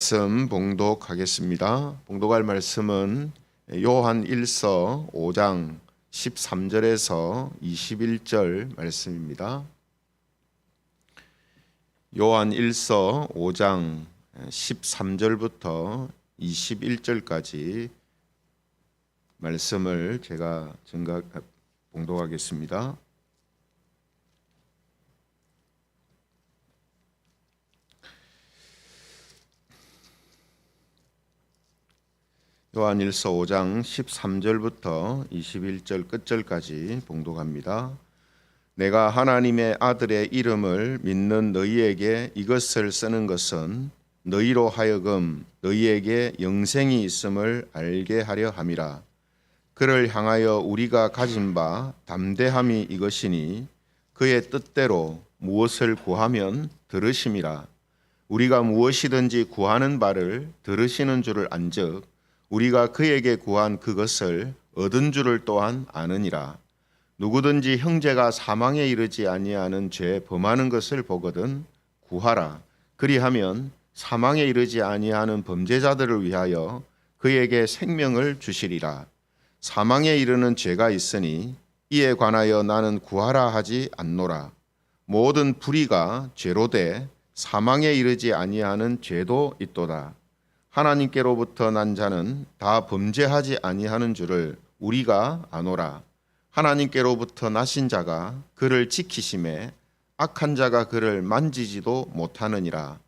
말씀 봉독하겠습니다. 봉독할 말씀은 요한 1서 5장 13절에서 21절 말씀입니다. 요한 1서 5장 13절부터 21절까지 말씀을 제가 봉독하겠습니다. 요한 1서 5장 13절부터 21절 끝절까지 봉독합니다. 내가 하나님의 아들의 이름을 믿는 너희에게 이것을 쓰는 것은 너희로 하여금 너희에게 영생이 있음을 알게 하려 함이라. 그를 향하여 우리가 가진 바 담대함이 이것이니 그의 뜻대로 무엇을 구하면 들으심이라. 우리가 무엇이든지 구하는 바를 들으시는 줄을 안즉 우리가 그에게 구한 그것을 얻은 줄을 또한 아느니라. 누구든지 형제가 사망에 이르지 아니하는 죄 범하는 것을 보거든 구하라. 그리하면 사망에 이르지 아니하는 범죄자들을 위하여 그에게 생명을 주시리라. 사망에 이르는 죄가 있으니 이에 관하여 나는 구하라 하지 않노라. 모든 불의가 죄로 돼 사망에 이르지 아니하는 죄도 있도다. 하나님께로부터 난 자는 다 범죄하지 아니하는 줄을 우리가 아노라. 하나님께로부터 나신 자가 그를 지키심에 악한 자가 그를 만지지도 못하느니라.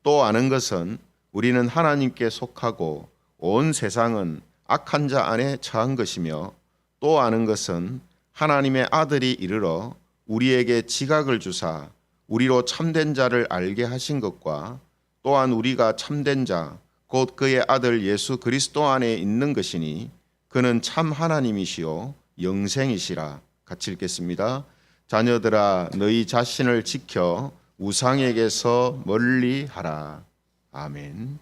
또 아는 것은 우리는 하나님께 속하고 온 세상은 악한 자 안에 처한 것이며 또 아는 것은 하나님의 아들이 이르러 우리에게 지각을 주사 우리로 참된 자를 알게 하신 것과 또한 우리가 참된 자 곧 그의 아들 예수 그리스도 안에 있는 것이니 그는 참 하나님이시요 영생이시라. 같이 읽겠습니다. 자녀들아 너희 자신을 지켜 우상에게서 멀리하라. 아멘.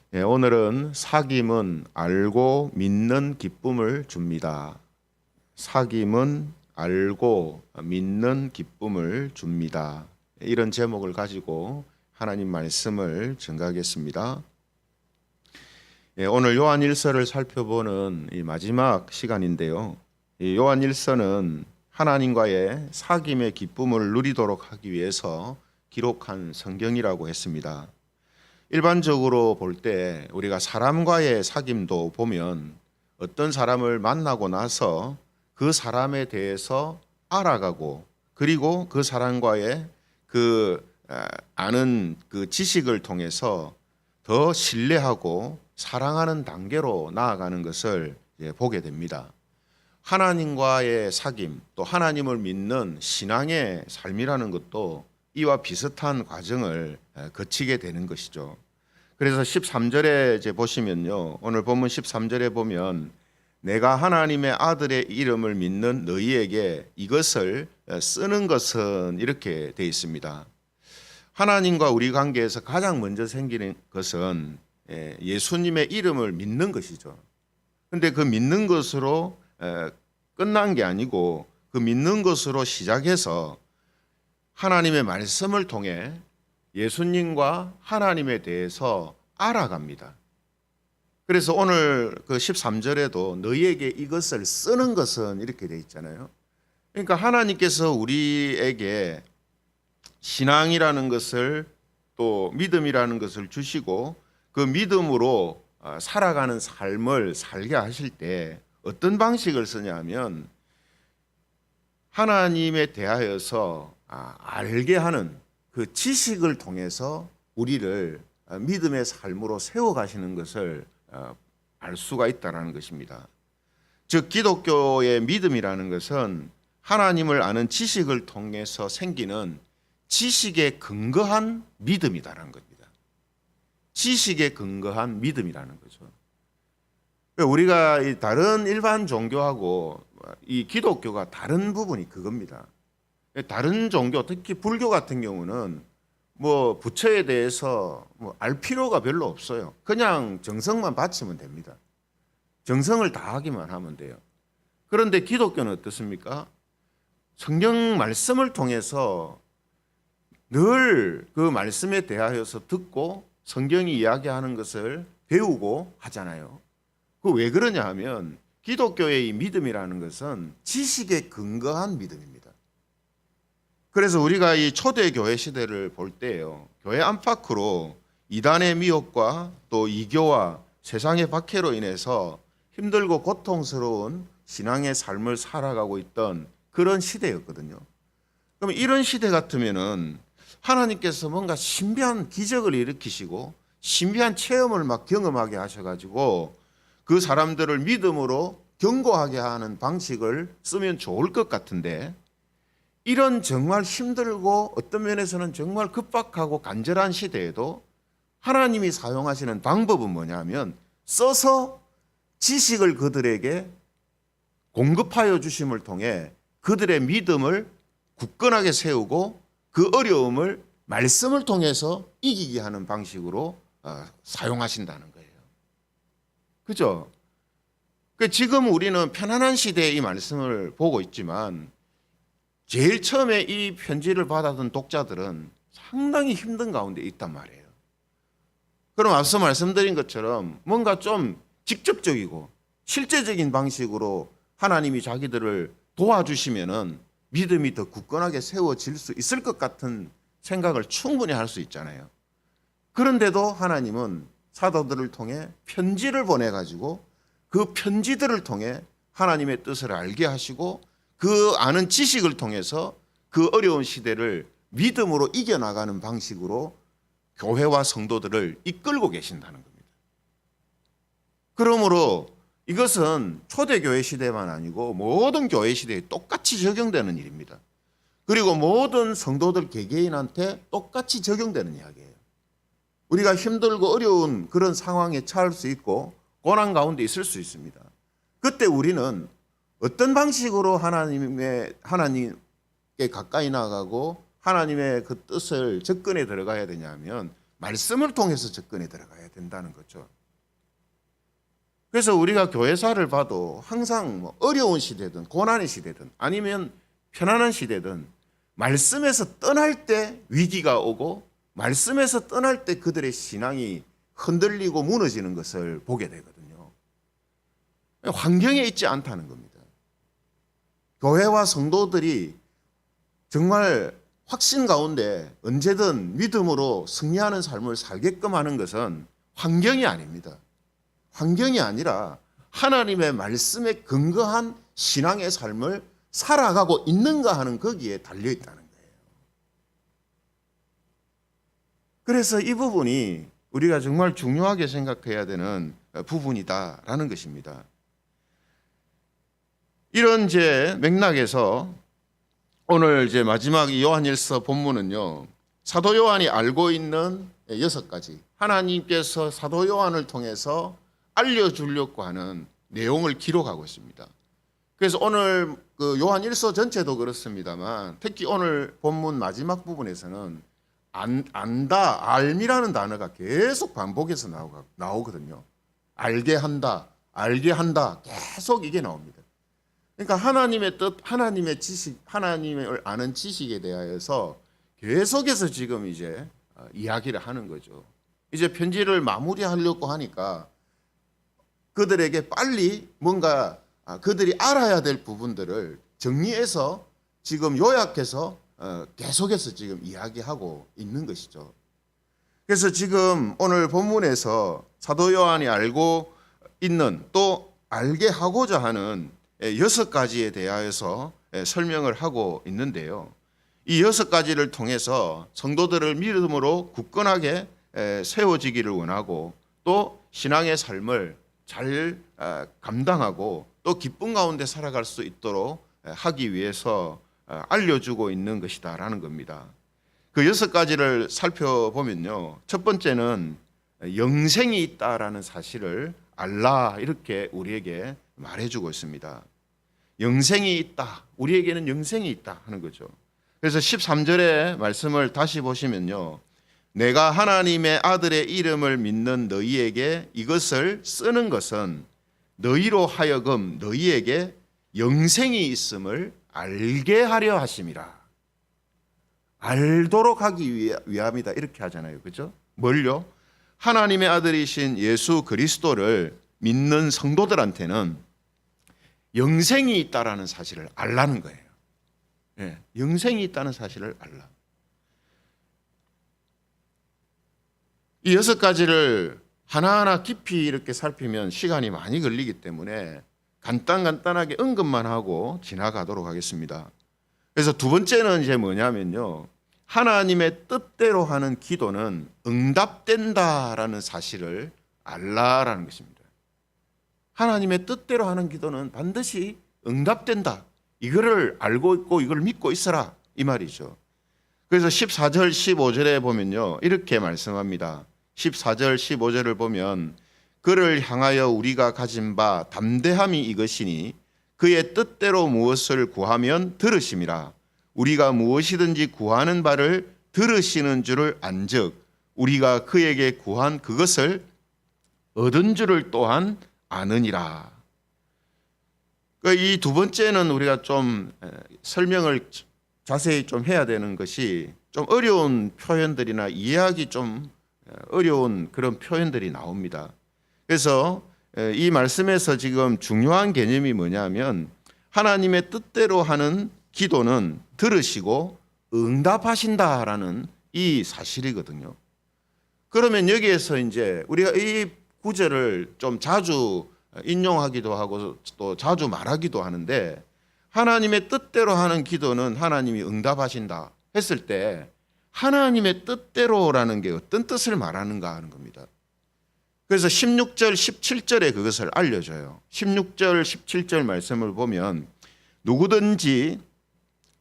네, 오늘은 사귐은 알고 믿는 기쁨을 줍니다. 사귐은 알고 믿는 기쁨을 줍니다. 이런 제목을 가지고 하나님 말씀을 증거하겠습니다. 오늘 요한 1서를 살펴보는 이 마지막 시간인데요. 이 요한 1서는 하나님과의 사귐의 기쁨을 누리도록 하기 위해서 기록한 성경이라고 했습니다. 일반적으로 볼 때 우리가 사람과의 사귐도 보면 어떤 사람을 만나고 나서 그 사람에 대해서 알아가고 그리고 그 사람과의 아는 그 지식을 통해서 더 신뢰하고 사랑하는 단계로 나아가는 것을 보게 됩니다. 하나님과의 사귐, 또 하나님을 믿는 신앙의 삶이라는 것도 이와 비슷한 과정을 거치게 되는 것이죠. 그래서 13절에 이제 보시면요. 오늘 본문 13절에 보면 내가 하나님의 아들의 이름을 믿는 너희에게 이것을 쓰는 것은 이렇게 되어 있습니다. 하나님과 우리 관계에서 가장 먼저 생기는 것은 예수님의 이름을 믿는 것이죠. 그런데 그 믿는 것으로 끝난 게 아니고 그 믿는 것으로 시작해서 하나님의 말씀을 통해 예수님과 하나님에 대해서 알아갑니다. 그래서 오늘 그 13절에도 너희에게 이것을 쓰는 것은 이렇게 돼 있잖아요. 그러니까 하나님께서 우리에게 신앙이라는 것을 또 믿음이라는 것을 주시고 그 믿음으로 살아가는 삶을 살게 하실 때 어떤 방식을 쓰냐 하면 하나님에 대하여서 알게 하는 그 지식을 통해서 우리를 믿음의 삶으로 세워가시는 것을 알 수가 있다는 것입니다. 즉 기독교의 믿음이라는 것은 하나님을 아는 지식을 통해서 생기는 지식에 근거한 믿음이다라는 겁니다. 지식에 근거한 믿음이라는 거죠. 우리가 다른 일반 종교하고 이 기독교가 다른 부분이 그겁니다. 다른 종교, 특히 불교 같은 경우는 뭐 부처에 대해서 알 필요가 별로 없어요. 그냥 정성만 바치면 됩니다. 정성을 다하기만 하면 돼요. 그런데 기독교는 어떻습니까? 성경 말씀을 통해서 늘 그 말씀에 대하여서 듣고 성경이 이야기하는 것을 배우고 하잖아요. 그 왜 그러냐 하면 기독교의 이 믿음이라는 것은 지식에 근거한 믿음입니다. 그래서 우리가 이 초대교회 시대를 볼 때요, 교회 안팎으로 이단의 미혹과 또 이교와 세상의 박해로 인해서 힘들고 고통스러운 신앙의 삶을 살아가고 있던 그런 시대였거든요. 그럼 이런 시대 같으면은 하나님께서 뭔가 신비한 기적을 일으키시고 신비한 체험을 막 경험하게 하셔가지고 그 사람들을 믿음으로 견고하게 하는 방식을 쓰면 좋을 것 같은데, 이런 정말 힘들고 어떤 면에서는 정말 급박하고 간절한 시대에도 하나님이 사용하시는 방법은 뭐냐면 써서 지식을 그들에게 공급하여 주심을 통해 그들의 믿음을 굳건하게 세우고 그 어려움을 말씀을 통해서 이기게 하는 방식으로 사용하신다는 거예요. 그죠? 지금 우리는 편안한 시대에 이 말씀을 보고 있지만 제일 처음에 이 편지를 받았던 독자들은 상당히 힘든 가운데 있단 말이에요. 그럼 앞서 말씀드린 것처럼 뭔가 좀 직접적이고 실제적인 방식으로 하나님이 자기들을 도와주시면은 믿음이 더 굳건하게 세워질 수 있을 것 같은 생각을 충분히 할 수 있잖아요. 그런데도 하나님은 사도들을 통해 편지를 보내가지고 그 편지들을 통해 하나님의 뜻을 알게 하시고 그 아는 지식을 통해서 그 어려운 시대를 믿음으로 이겨나가는 방식으로 교회와 성도들을 이끌고 계신다는 겁니다. 그러므로 이것은 초대교회 시대만 아니고 모든 교회 시대에 똑같이 적용되는 일입니다. 그리고 모든 성도들 개개인한테 똑같이 적용되는 이야기예요. 우리가 힘들고 어려운 그런 상황에 처할 수 있고 고난 가운데 있을 수 있습니다. 그때 우리는 어떤 방식으로 하나님께 가까이 나가고 하나님의 그 뜻을 접근에 들어가야 되냐면 말씀을 통해서 접근에 들어가야 된다는 거죠. 그래서 우리가 교회사를 봐도 항상 뭐 어려운 시대든 고난의 시대든 아니면 편안한 시대든 말씀에서 떠날 때 위기가 오고 말씀에서 떠날 때 그들의 신앙이 흔들리고 무너지는 것을 보게 되거든요. 환경에 있지 않다는 겁니다. 교회와 성도들이 정말 확신 가운데 언제든 믿음으로 승리하는 삶을 살게끔 하는 것은 환경이 아닙니다. 환경이 아니라 하나님의 말씀에 근거한 신앙의 삶을 살아가고 있는가 하는 거기에 달려있다는 거예요. 그래서 이 부분이 우리가 정말 중요하게 생각해야 되는 부분이다라는 것입니다. 이런 이제 맥락에서 오늘 이제 마지막 요한일서 본문은요, 사도 요한이 알고 있는 6가지 하나님께서 사도 요한을 통해서 알려주려고 하는 내용을 기록하고 있습니다. 그래서 오늘 그 요한일서 전체도 그렇습니다만 특히 오늘 본문 마지막 부분에서는 안다, 알미라는 단어가 계속 반복해서 나오거든요. 알게 한다, 알게 한다, 계속 이게 나옵니다. 그러니까 하나님의 뜻, 하나님의 지식, 하나님을 아는 지식에 대하여서 계속해서 지금 이제 이야기를 하는 거죠. 이제 편지를 마무리하려고 하니까 그들에게 빨리 뭔가 그들이 알아야 될 부분들을 정리해서 지금 요약해서 계속해서 지금 이야기하고 있는 것이죠. 그래서 지금 오늘 본문에서 사도 요한이 알고 있는 또 알게 하고자 하는 6가지에 대하여서 설명을 하고 있는데요. 이 6가지를 통해서 성도들을 믿음으로 굳건하게 세워지기를 원하고 또 신앙의 삶을 잘 감당하고 또 기쁨 가운데 살아갈 수 있도록 하기 위해서 알려주고 있는 것이다라는 겁니다. 그 6가지를 살펴보면요, 첫 번째는 영생이 있다라는 사실을 알라, 이렇게 우리에게 말해주고 있습니다. 영생이 있다, 우리에게는 영생이 있다 하는 거죠. 그래서 13절의 말씀을 다시 보시면요, 내가 하나님의 아들의 이름을 믿는 너희에게 이것을 쓰는 것은 너희로 하여금 너희에게 영생이 있음을 알게 하려 하심이라. 알도록 하기 위함이다 이렇게 하잖아요. 그죠? 뭘요? 하나님의 아들이신 예수 그리스도를 믿는 성도들한테는 영생이 있다라는 사실을 알라는 거예요. 예, 영생이 있다는 사실을 알라. 이 6가지를 하나하나 깊이 이렇게 살피면 시간이 많이 걸리기 때문에 간단하게 언급만 하고 지나가도록 하겠습니다. 그래서 두 번째는 이제 뭐냐면요. 하나님의 뜻대로 하는 기도는 응답된다라는 사실을 알라라는 것입니다. 하나님의 뜻대로 하는 기도는 반드시 응답된다. 이거를 알고 있고 이걸 믿고 있어라 이 말이죠. 그래서 14절 15절에 보면요. 이렇게 말씀합니다. 14절 15절을 보면 그를 향하여 우리가 가진 바 담대함이 이것이니 그의 뜻대로 무엇을 구하면 들으심이라. 우리가 무엇이든지 구하는 바를 들으시는 줄을 안즉 우리가 그에게 구한 그것을 얻은 줄을 또한 아느니라. 이 두 번째는 우리가 좀 설명을 자세히 좀 해야 되는 것이 좀 어려운 표현들이나 이해하기 좀 어려운 그런 표현들이 나옵니다. 그래서 이 말씀에서 지금 중요한 개념이 뭐냐면 하나님의 뜻대로 하는 기도는 들으시고 응답하신다라는 이 사실이거든요. 그러면 여기에서 이제 우리가 이 구절을 좀 자주 인용하기도 하고 또 자주 말하기도 하는데 하나님의 뜻대로 하는 기도는 하나님이 응답하신다 했을 때 하나님의 뜻대로라는 게 어떤 뜻을 말하는가 하는 겁니다. 그래서 16절 17절에 그것을 알려줘요. 16절 17절 말씀을 보면 누구든지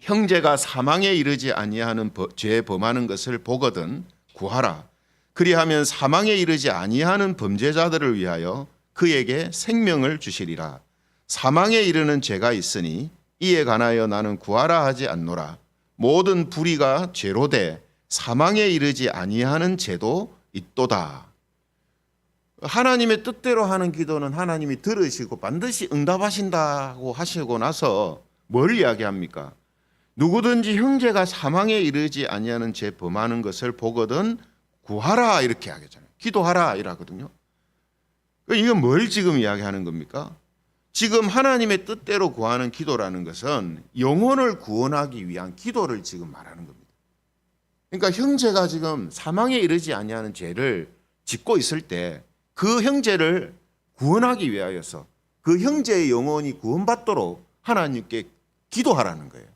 형제가 사망에 이르지 아니하는 죄 범하는 것을 보거든 구하라. 그리하면 사망에 이르지 아니하는 범죄자들을 위하여 그에게 생명을 주시리라. 사망에 이르는 죄가 있으니 이에 관하여 나는 구하라 하지 않노라. 모든 불의가 죄로 돼 사망에 이르지 아니하는 죄도 있도다. 하나님의 뜻대로 하는 기도는 하나님이 들으시고 반드시 응답하신다고 하시고 나서 뭘 이야기합니까? 누구든지 형제가 사망에 이르지 아니하는 죄 범하는 것을 보거든 구하라 이렇게 하겠잖아요. 기도하라 이라거든요. 이건 뭘 지금 이야기하는 겁니까? 지금 하나님의 뜻대로 구하는 기도라는 것은 영혼을 구원하기 위한 기도를 지금 말하는 겁니다. 그러니까 형제가 지금 사망에 이르지 아니하는 죄를 짓고 있을 때 그 형제를 구원하기 위하여서 그 형제의 영혼이 구원받도록 하나님께 기도하라는 거예요.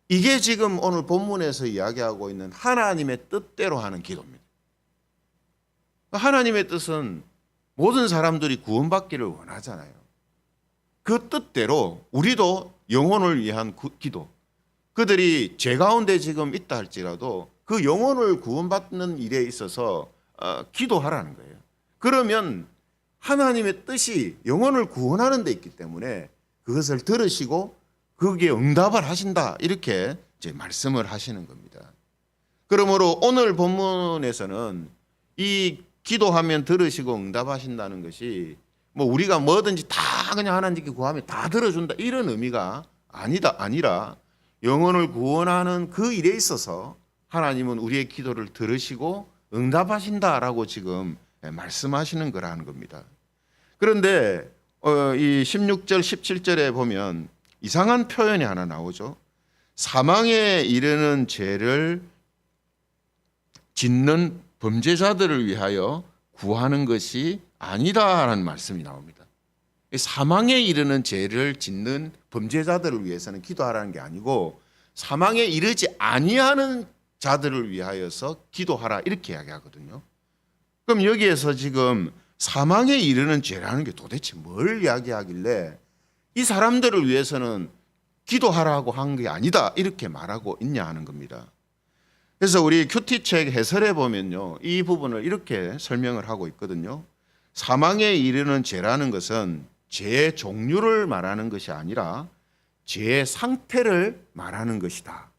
이게 지금 오늘 본문에서 이야기하고 있는 하나님의 뜻대로 하는 기도입니다. 하나님의 뜻은 모든 사람들이 구원받기를 원하잖아요. 그 뜻대로 우리도 영혼을 위한 기도, 그들이 죄 가운데 지금 있다 할지라도 그 영혼을 구원받는 일에 있어서 기도하라는 거예요. 그러면 하나님의 뜻이 영혼을 구원하는 데 있기 때문에 그것을 들으시고 거기에 응답을 하신다 이렇게 이제 말씀을 하시는 겁니다. 그러므로 오늘 본문에서는 이 기도하면 들으시고 응답하신다는 것이 뭐 우리가 뭐든지 다 그냥 하나님께 구하면 다 들어준다 이런 의미가 아니라 영혼을 구원하는 그 일에 있어서 하나님은 우리의 기도를 들으시고 응답하신다라고 지금 말씀하시는 거라는 겁니다. 그런데 이 16절 17절에 보면 이상한 표현이 하나 나오죠. 사망에 이르는 죄를 짓는 범죄자들을 위하여 구하는 것이 아니다라는 말씀이 나옵니다. 사망에 이르는 죄를 짓는 범죄자들을 위해서는 기도하라는 게 아니고 사망에 이르지 아니하는 자들을 위하여서 기도하라 이렇게 이야기하거든요. 그럼 여기에서 지금 사망에 이르는 죄라는 게 도대체 뭘 이야기하길래 이 사람들을 위해서는 기도하라고 한 게 아니다 이렇게 말하고 있냐 하는 겁니다. 그래서 우리 큐티책 해설에 보면요, 이 부분을 이렇게 설명을 하고 있거든요. 사망에 이르는 죄라는 것은 죄의 종류를 말하는 것이 아니라 죄의 상태를 말하는 것이다.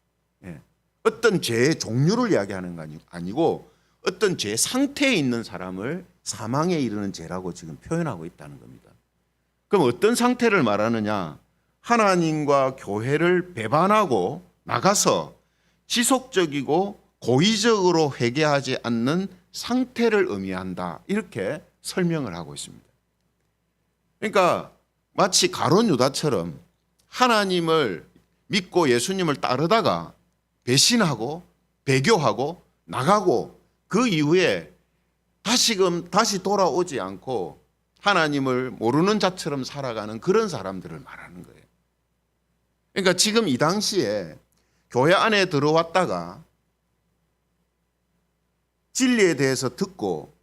어떤 죄의 종류를 이야기하는 거 아니고 어떤 죄의 상태에 있는 사람을 사망에 이르는 죄라고 지금 표현하고 있다는 겁니다. 그럼 어떤 상태를 말하느냐? 하나님과 교회를 배반하고 나가서 지속적이고 고의적으로 회개하지 않는 상태를 의미한다. 이렇게 설명을 하고 있습니다. 그러니까 마치 가룟 유다처럼 하나님을 믿고 예수님을 따르다가 배신하고 배교하고 나가고 그 이후에 다시 돌아오지 않고 하나님을 모르는 자처럼 살아가는 그런 사람들을 말하는 거예요. 그러니까 지금 이 당시에 교회 안에 들어왔다가 진리에 대해서 듣고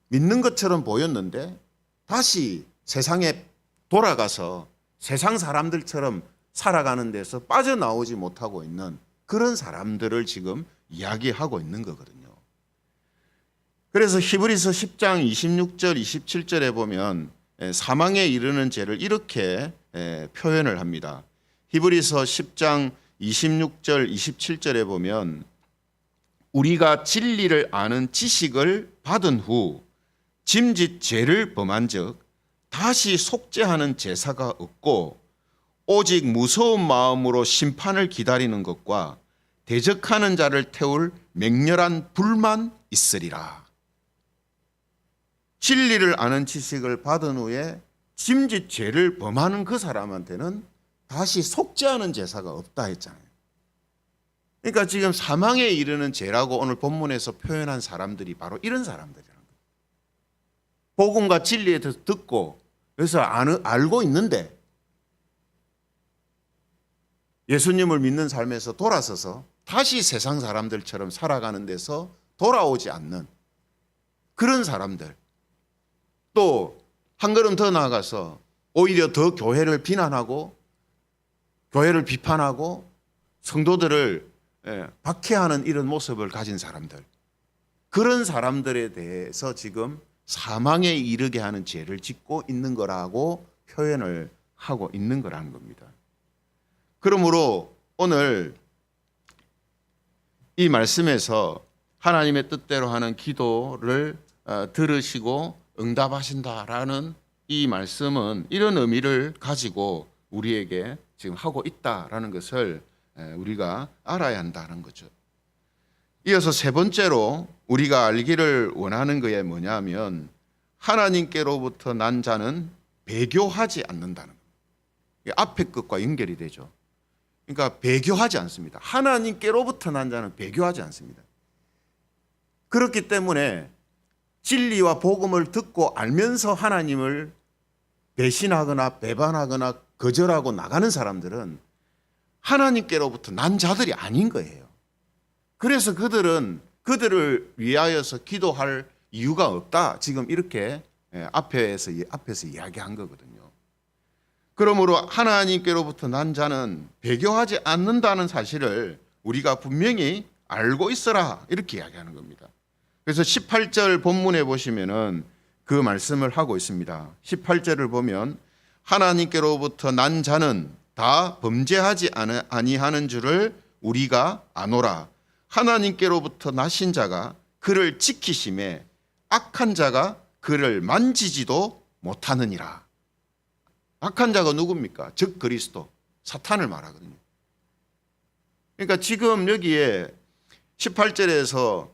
믿는 것처럼 보였는데 다시 세상에 돌아가서 세상 사람들처럼 살아가는 데서 빠져나오지 못하고 있는 그런 사람들을 지금 이야기하고 있는 거거든요. 그래서 히브리서 10장 26절 27절에 보면 사망에 이르는 죄를 이렇게 표현을 합니다. 히브리서 10장 26절 27절에 보면 우리가 진리를 아는 지식을 받은 후 짐짓 죄를 범한즉 다시 속죄하는 제사가 없고 오직 무서운 마음으로 심판을 기다리는 것과 대적하는 자를 태울 맹렬한 불만 있으리라. 진리를 아는 지식을 받은 후에 짐짓 죄를 범하는 그 사람한테는 다시 속죄하는 제사가 없다 했잖아요. 그러니까 지금 사망에 이르는 죄라고 오늘 본문에서 표현한 사람들이 바로 이런 사람들이라는 거예요. 복음과 진리에 대해서 듣고 그래서 알고 있는데 예수님을 믿는 삶에서 돌아서서 다시 세상 사람들처럼 살아가는 데서 돌아오지 않는 그런 사람들, 또 한 걸음 더 나아가서 오히려 더 교회를 비난하고 교회를 비판하고 성도들을 박해하는 이런 모습을 가진 사람들, 그런 사람들에 대해서 지금 사망에 이르게 하는 죄를 짓고 있는 거라고 표현을 하고 있는 거라는 겁니다. 그러므로 오늘 이 말씀에서 하나님의 뜻대로 하는 기도를 들으시고 응답하신다라는 이 말씀은 이런 의미를 가지고 우리에게 지금 하고 있다라는 것을 우리가 알아야 한다는 거죠. 이어서 세 번째로 우리가 알기를 원하는 것이 뭐냐면 하나님께로부터 난 자는 배교하지 않는다는 거예요. 앞에 것과 연결이 되죠. 그러니까 배교하지 않습니다. 하나님께로부터 난 자는 배교하지 않습니다. 그렇기 때문에 진리와 복음을 듣고 알면서 하나님을 배신하거나 배반하거나 거절하고 나가는 사람들은 하나님께로부터 난 자들이 아닌 거예요. 그래서 그들을 위하여서 기도할 이유가 없다. 지금 이렇게 앞에서 이야기한 거거든요. 그러므로 하나님께로부터 난 자는 배교하지 않는다는 사실을 우리가 분명히 알고 있어라. 이렇게 이야기하는 겁니다. 그래서 18절 본문에 보시면은 그 말씀을 하고 있습니다. 18절을 보면 하나님께로부터 난 자는 다 범죄하지 아니하는 줄을 우리가 아노라. 하나님께로부터 나신 자가 그를 지키심에 악한 자가 그를 만지지도 못하느니라. 악한 자가 누굽니까? 즉 그리스도, 사탄을 말하거든요. 그러니까 지금 여기에 18절에서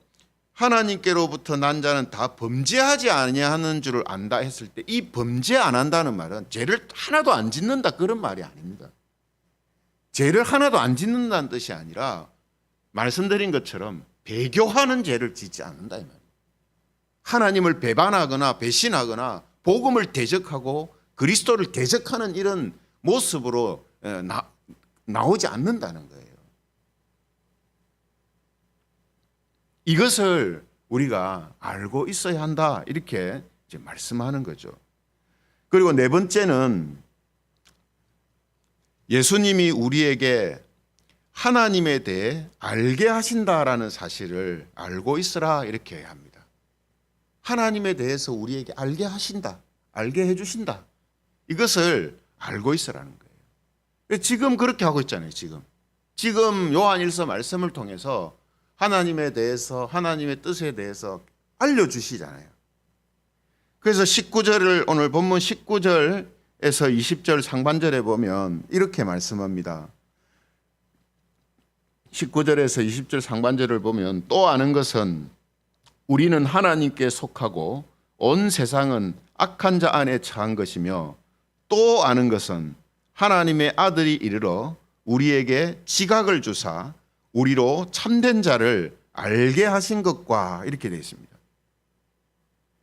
하나님께로부터 난 자는 다 범죄하지 아니하는 줄을 안다 했을 때 이 범죄 안 한다는 말은 죄를 하나도 안 짓는다 그런 말이 아닙니다. 죄를 하나도 안 짓는다는 뜻이 아니라 말씀드린 것처럼 배교하는 죄를 짓지 않는다 이 말이에요. 하나님을 배반하거나 배신하거나 복음을 대적하고 그리스도를 대적하는 이런 모습으로 나오지 않는다는 거예요. 이것을 우리가 알고 있어야 한다 이렇게 이제 말씀하는 거죠. 그리고 네 번째는 예수님이 우리에게 하나님에 대해 알게 하신다라는 사실을 알고 있으라 이렇게 합니다. 하나님에 대해서 우리에게 알게 하신다, 알게 해주신다. 이것을 알고 있으라는 거예요. 지금 그렇게 하고 있잖아요. 지금 요한일서 말씀을 통해서 하나님에 대해서 하나님의 뜻에 대해서 알려주시잖아요. 그래서 19절을 오늘 본문 19절에서 20절 상반절에 보면 이렇게 말씀합니다. 19절에서 20절 상반절을 보면 또 아는 것은 우리는 하나님께 속하고 온 세상은 악한 자 안에 처한 것이며 또 아는 것은 하나님의 아들이 이르러 우리에게 지각을 주사 우리로 참된 자를 알게 하신 것과 이렇게 되어 있습니다.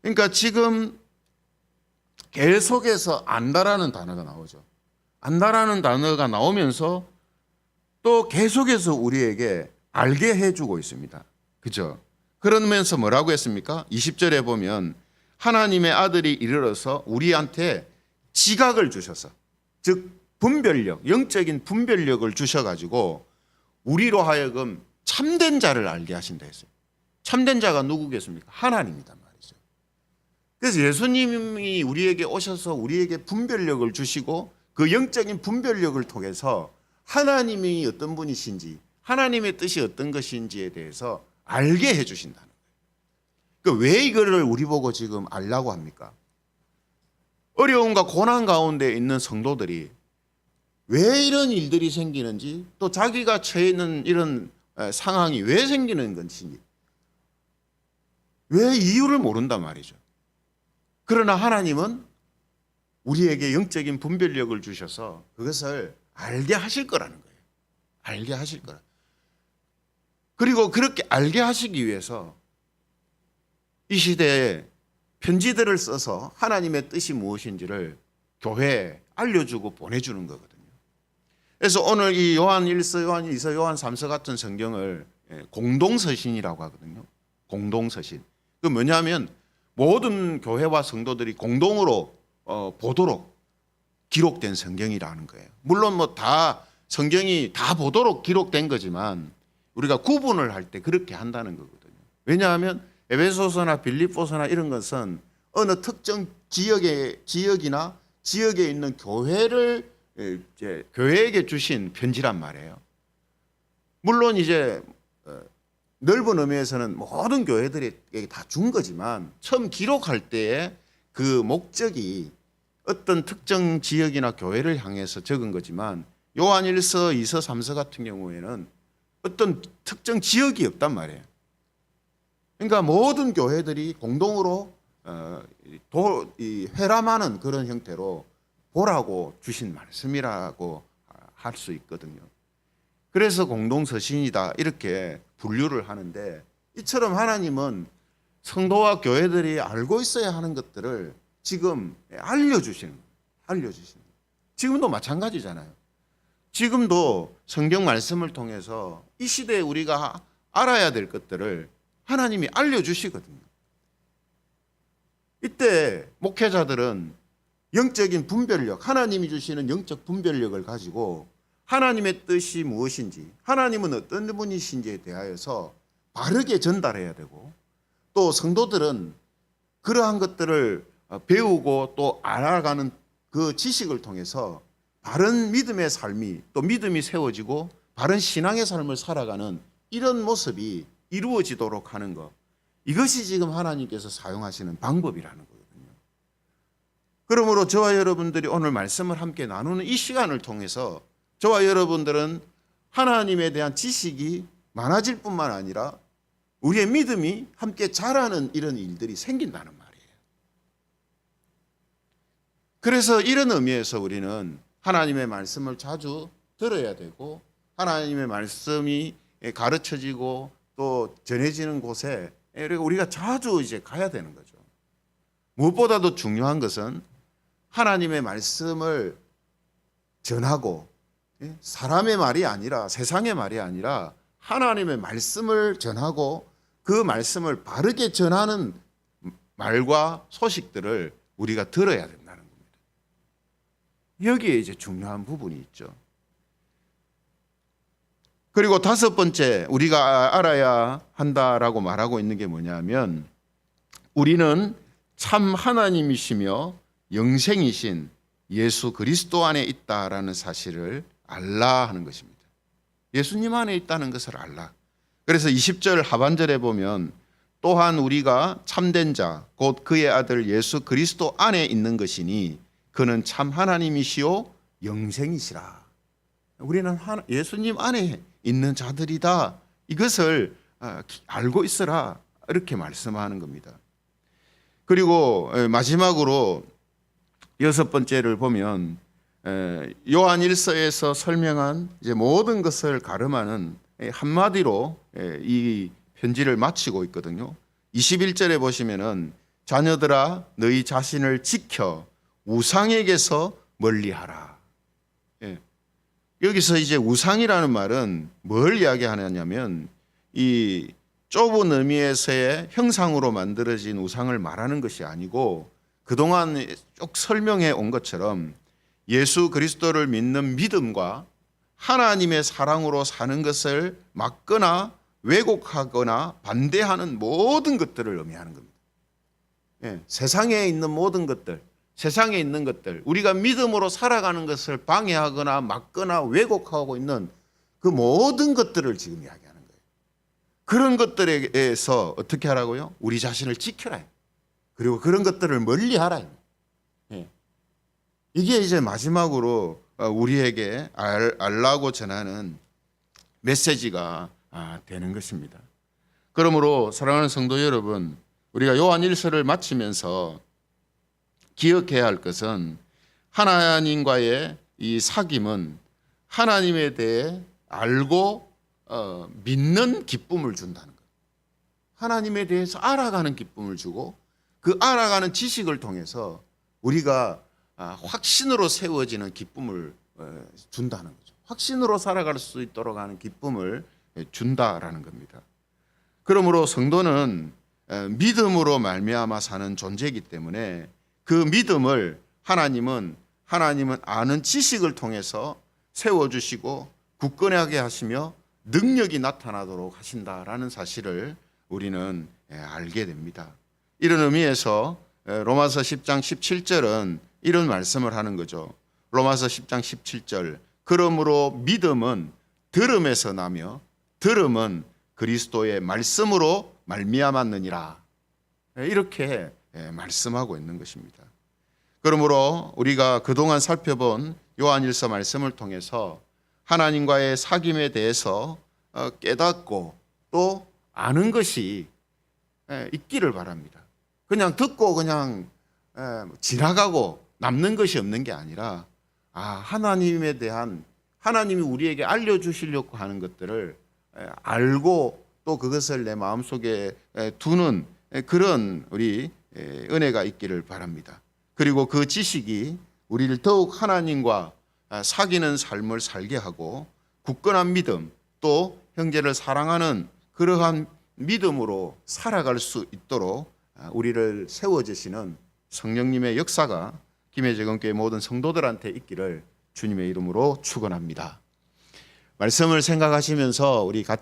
그러니까 지금 계속해서 안다라는 단어가 나오죠. 안다라는 단어가 나오면서 또 계속해서 우리에게 알게 해주고 있습니다. 그죠? 그러면서 뭐라고 했습니까? 20절에 보면 하나님의 아들이 이르러서 우리한테 지각을 주셔서, 즉 분별력, 영적인 분별력을 주셔가지고 우리로 하여금 참된 자를 알게 하신다 했어요. 참된 자가 누구겠습니까? 하나님이란 말이죠. 그래서 예수님이 우리에게 오셔서 우리에게 분별력을 주시고 그 영적인 분별력을 통해서 하나님이 어떤 분이신지, 하나님의 뜻이 어떤 것인지에 대해서 알게 해주신다는 거예요. 왜 이거를 우리 보고 지금 알라고 합니까? 어려움과 고난 가운데 있는 성도들이 왜 이런 일들이 생기는지, 또 자기가 처해 있는 이런 상황이 왜 생기는 건지, 왜 이유를 모른단 말이죠. 그러나 하나님은 우리에게 영적인 분별력을 주셔서 그것을 알게 하실 거라는 거예요. 알게 하실 거라. 그리고 그렇게 알게 하시기 위해서 이 시대에 편지들을 써서 하나님의 뜻이 무엇인지를 교회에 알려주고 보내주는 거거든요. 그래서 오늘 이 요한 1서, 요한 2서, 요한 3서 같은 성경을 공동서신이라고 하거든요. 공동서신. 그 뭐냐면 모든 교회와 성도들이 공동으로 보도록 기록된 성경이라는 거예요. 물론 뭐 다 성경이 다 보도록 기록된 거지만 우리가 구분을 할 때 그렇게 한다는 거거든요. 왜냐하면 에베소서나 빌립보서나 이런 것은 어느 특정 지역이나 지역에 있는 교회를 교회에게 주신 편지란 말이에요. 물론 이제 넓은 의미에서는 모든 교회들에게 다 준 거지만 처음 기록할 때의 그 목적이 어떤 특정 지역이나 교회를 향해서 적은 거지만 요한 1서, 2서, 3서 같은 경우에는 어떤 특정 지역이 없단 말이에요. 그러니까 모든 교회들이 공동으로 회람하는 그런 형태로 보라고 주신 말씀이라고 할 수 있거든요. 그래서 공동서신이다 이렇게 분류를 하는데, 이처럼 하나님은 성도와 교회들이 알고 있어야 하는 것들을 지금 알려주시는 거예요. 지금도 마찬가지잖아요. 지금도 성경 말씀을 통해서 이 시대에 우리가 알아야 될 것들을 하나님이 알려주시거든요. 이때 목회자들은 영적인 분별력, 하나님이 주시는 영적 분별력을 가지고 하나님의 뜻이 무엇인지, 하나님은 어떤 분이신지에 대하여서 바르게 전달해야 되고, 또 성도들은 그러한 것들을 배우고 또 알아가는 그 지식을 통해서 바른 믿음의 삶이, 또 믿음이 세워지고 바른 신앙의 삶을 살아가는 이런 모습이 이루어지도록 하는 것, 이것이 지금 하나님께서 사용하시는 방법이라는 거거든요. 그러므로 저와 여러분들이 오늘 말씀을 함께 나누는 이 시간을 통해서 저와 여러분들은 하나님에 대한 지식이 많아질 뿐만 아니라 우리의 믿음이 함께 자라는 이런 일들이 생긴다는 말이에요. 그래서 이런 의미에서 우리는 하나님의 말씀을 자주 들어야 되고, 하나님의 말씀이 가르쳐지고 또 전해지는 곳에 우리가 자주 이제 가야 되는 거죠. 무엇보다도 중요한 것은 하나님의 말씀을 전하고, 사람의 말이 아니라, 세상의 말이 아니라 하나님의 말씀을 전하고 그 말씀을 바르게 전하는 말과 소식들을 우리가 들어야 된다는 겁니다. 여기에 이제 중요한 부분이 있죠. 그리고 다섯 번째 우리가 알아야 한다라고 말하고 있는 게 뭐냐면, 우리는 참 하나님이시며 영생이신 예수 그리스도 안에 있다라는 사실을 알라 하는 것입니다. 예수님 안에 있다는 것을 알라. 그래서 20절 하반절에 보면 또한 우리가 참된 자 곧 그의 아들 예수 그리스도 안에 있는 것이니 그는 참 하나님이시요 영생이시라. 우리는 예수님 안에 있는 자들이다. 이것을 알고 있어라. 이렇게 말씀하는 겁니다. 그리고 마지막으로 여섯 번째를 보면 요한일서에서 설명한 이제 모든 것을 가름하는 한마디로 이 편지를 마치고 있거든요. 21절에 보시면은 자녀들아 너희 자신을 지켜 우상에게서 멀리하라. 여기서 이제 우상이라는 말은 뭘 이야기하냐면 이 좁은 의미에서의 형상으로 만들어진 우상을 말하는 것이 아니고 그동안 쭉 설명해 온 것처럼 예수 그리스도를 믿는 믿음과 하나님의 사랑으로 사는 것을 막거나 왜곡하거나 반대하는 모든 것들을 의미하는 겁니다. 세상에 있는 모든 것들, 세상에 있는 것들, 우리가 믿음으로 살아가는 것을 방해하거나 막거나 왜곡하고 있는 그 모든 것들을 지금 이야기하는 거예요. 그런 것들에서 어떻게 하라고요? 우리 자신을 지켜라. 그리고 그런 것들을 멀리하라. 이게 이제 마지막으로 우리에게 알라고 전하는 메시지가 되는 것입니다. 그러므로 사랑하는 성도 여러분, 우리가 요한일서를 마치면서 기억해야 할 것은 하나님과의 이 사귐은 하나님에 대해 알고 믿는 기쁨을 준다는 거예요. 하나님에 대해서 알아가는 기쁨을 주고 그 알아가는 지식을 통해서 우리가 확신으로 세워지는 기쁨을 준다는 거죠. 확신으로 살아갈 수 있도록 하는 기쁨을 준다라는 겁니다. 그러므로 성도는 믿음으로 말미암아 사는 존재이기 때문에 그 믿음을 하나님은 아는 지식을 통해서 세워주시고 굳건하게 하시며 능력이 나타나도록 하신다라는 사실을 우리는 알게 됩니다. 이런 의미에서 로마서 10장 17절은 이런 말씀을 하는 거죠. 로마서 10장 17절 그러므로 믿음은 들음에서 나며 들음은 그리스도의 말씀으로 말미암았느니라. 이렇게 말씀하고 있는 것입니다. 그러므로 우리가 그동안 살펴본 요한일서 말씀을 통해서 하나님과의 사귐에 대해서 깨닫고 또 아는 것이 있기를 바랍니다. 그냥 듣고 그냥 지나가고 남는 것이 없는 게 아니라 하나님에 대한 하나님이 우리에게 알려주시려고 하는 것들을 알고 또 그것을 내 마음속에 두는 그런 우리 은혜가 있기를 바랍니다. 그리고 그 지식이 우리를 더욱 하나님과 사귀는 삶을 살게 하고 굳건한 믿음 또 형제를 사랑하는 그러한 믿음으로 살아갈 수 있도록 우리를 세워주시는 성령님의 역사가 김해재건교회 모든 성도들한테 있기를 주님의 이름으로 축원합니다. 말씀을 생각하시면서 우리 같이